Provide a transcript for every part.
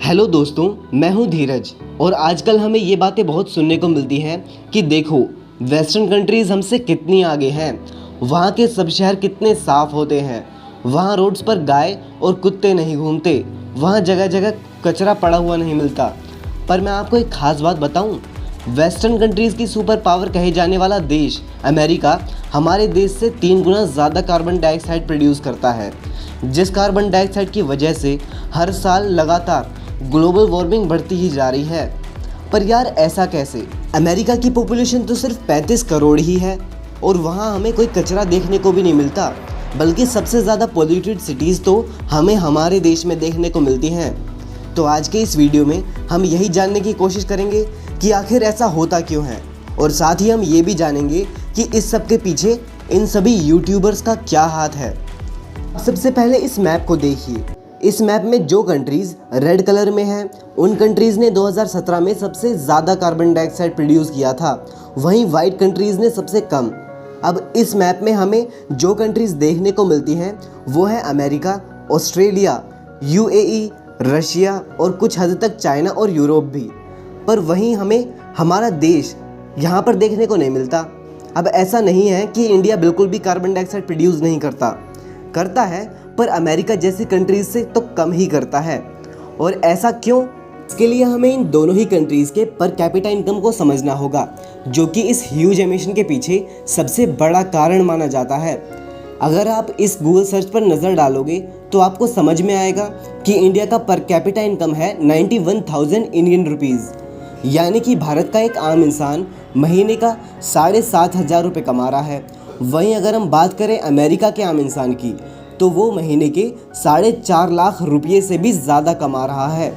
Hello दोस्तों, मैं हूं धीरज और आजकल हमें ये बातें बहुत सुनने को मिलती हैं कि देखो वेस्टर्न कंट्रीज़ हमसे कितनी आगे हैं। वहाँ के सब शहर कितने साफ़ होते हैं, वहाँ रोड्स पर गाय और कुत्ते नहीं घूमते, वहाँ जगह जगह कचरा पड़ा हुआ नहीं मिलता। पर मैं आपको एक ख़ास बात बताऊँ, वेस्टर्न कंट्रीज़ की सुपर पावर कहे जाने वाला देश अमेरिका हमारे देश से 3 गुना ज़्यादा कार्बन डाइऑक्साइड प्रोड्यूस करता है, जिस कार्बन डाइऑक्साइड की वजह से हर साल लगातार ग्लोबल वार्मिंग बढ़ती ही जा रही है। पर यार ऐसा कैसे? अमेरिका की पॉपुलेशन तो सिर्फ 35 करोड़ ही है और वहाँ हमें कोई कचरा देखने को भी नहीं मिलता, बल्कि सबसे ज़्यादा पॉल्यूटेड सिटीज़ तो हमें हमारे देश में देखने को मिलती हैं। तो आज के इस वीडियो में हम यही जानने की कोशिश करेंगे कि आखिर ऐसा होता क्यों है, और साथ ही हम ये भी जानेंगे कि इस सब के पीछे इन सभी यूट्यूबर्स का क्या हाथ है। सबसे पहले इस मैप को देखिए। इस मैप में जो कंट्रीज़ रेड कलर में हैं, उन कंट्रीज़ ने 2017 में सबसे ज़्यादा कार्बन डाइऑक्साइड प्रोड्यूस किया था, वहीं वाइट कंट्रीज़ ने सबसे कम। अब इस मैप में हमें जो कंट्रीज़ देखने को मिलती हैं वो है अमेरिका, ऑस्ट्रेलिया, यूएई, रशिया और कुछ हद तक चाइना और यूरोप भी। पर वहीं हमें हमारा देश यहाँ पर देखने को नहीं मिलता। अब ऐसा नहीं है कि इंडिया बिल्कुल भी कार्बन डाइऑक्साइड प्रोड्यूस नहीं करता है, पर अमेरिका जैसी कंट्रीज़ से तो कम ही करता है। और ऐसा क्यों? इसके लिए हमें इन दोनों ही कंट्रीज़ के पर कैपिटा इनकम को समझना होगा, जो कि इस ह्यूज एमिशन के पीछे सबसे बड़ा कारण माना जाता है। अगर आप इस गूगल सर्च पर नज़र डालोगे तो आपको समझ में आएगा कि इंडिया का पर कैपिटा इनकम है 91,000 इंडियन रुपीज़, यानी कि भारत का एक आम इंसान महीने का 7,500 रुपये कमा रहा है। वहीं अगर हम बात करें अमेरिका के आम इंसान की, तो वो महीने के 4.5 लाख रुपये से भी ज़्यादा कमा रहा है।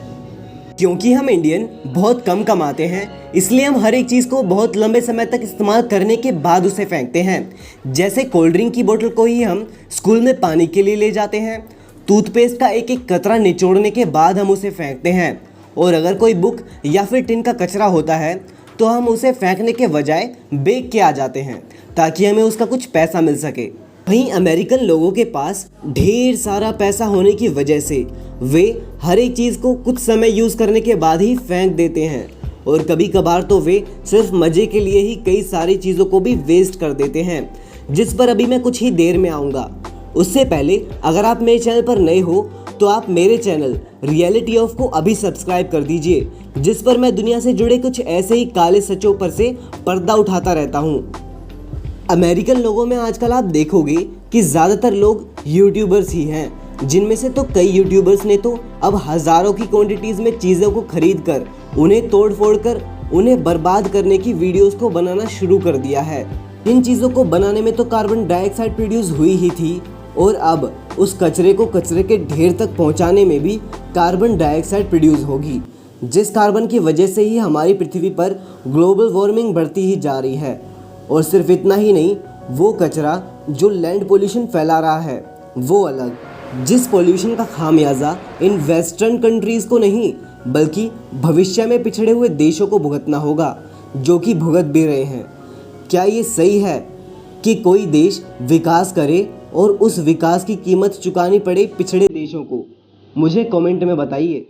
क्योंकि हम इंडियन बहुत कम कमाते हैं, इसलिए हम हर एक चीज़ को बहुत लंबे समय तक इस्तेमाल करने के बाद उसे फेंकते हैं। जैसे कोल्ड ड्रिंक की बोतल को ही हम स्कूल में पानी के लिए ले जाते हैं, टूथपेस्ट का एक एक कतरा निचोड़ने के बाद हम उसे फेंकते हैं, और अगर कोई बुक या फिर टिन का कचरा होता है तो हम उसे फेंकने के बजाय बेच के आ जाते हैं ताकि हमें उसका कुछ पैसा मिल सके। वहीं अमेरिकन लोगों के पास ढेर सारा पैसा होने की वजह से वे हर एक चीज़ को कुछ समय यूज़ करने के बाद ही फेंक देते हैं, और कभी कभार तो वे सिर्फ मज़े के लिए ही कई सारी चीज़ों को भी वेस्ट कर देते हैं, जिस पर अभी मैं कुछ ही देर में आऊँगा। उससे पहले अगर आप मेरे चैनल पर नए हो तो आप मेरे चैनल रियलिटी ऑफ को अभी सब्सक्राइब कर दीजिए, जिस पर मैं दुनिया से जुड़े कुछ ऐसे ही काले सचों पर से पर्दा उठाता रहता हूँ। अमेरिकन लोगों में आजकल आप देखोगे कि ज़्यादातर लोग यूट्यूबर्स ही हैं, जिनमें से तो कई यूट्यूबर्स ने तो अब हज़ारों की क्वांटिटीज़ में चीज़ों को खरीद कर, उन्हें तोड़ फोड़ कर, उन्हें बर्बाद करने की वीडियोस को बनाना शुरू कर दिया है। इन चीज़ों को बनाने में तो कार्बन डाइऑक्साइड प्रोड्यूस हुई ही थी, और अब उस कचरे को कचरे के ढेर तक पहुंचाने में भी कार्बन डाइऑक्साइड प्रोड्यूस होगी, जिस कार्बन की वजह से ही हमारी पृथ्वी पर ग्लोबल वार्मिंग बढ़ती ही जा रही है। और सिर्फ इतना ही नहीं, वो कचरा जो लैंड पोल्यूशन फैला रहा है वो अलग, जिस पोल्यूशन का खामियाजा इन वेस्टर्न कंट्रीज़ को नहीं बल्कि भविष्य में पिछड़े हुए देशों को भुगतना होगा, जो कि भुगत भी रहे हैं। क्या ये सही है कि कोई देश विकास करे और उस विकास की कीमत चुकानी पड़े पिछड़े देशों को? मुझे कमेंट में बताइए।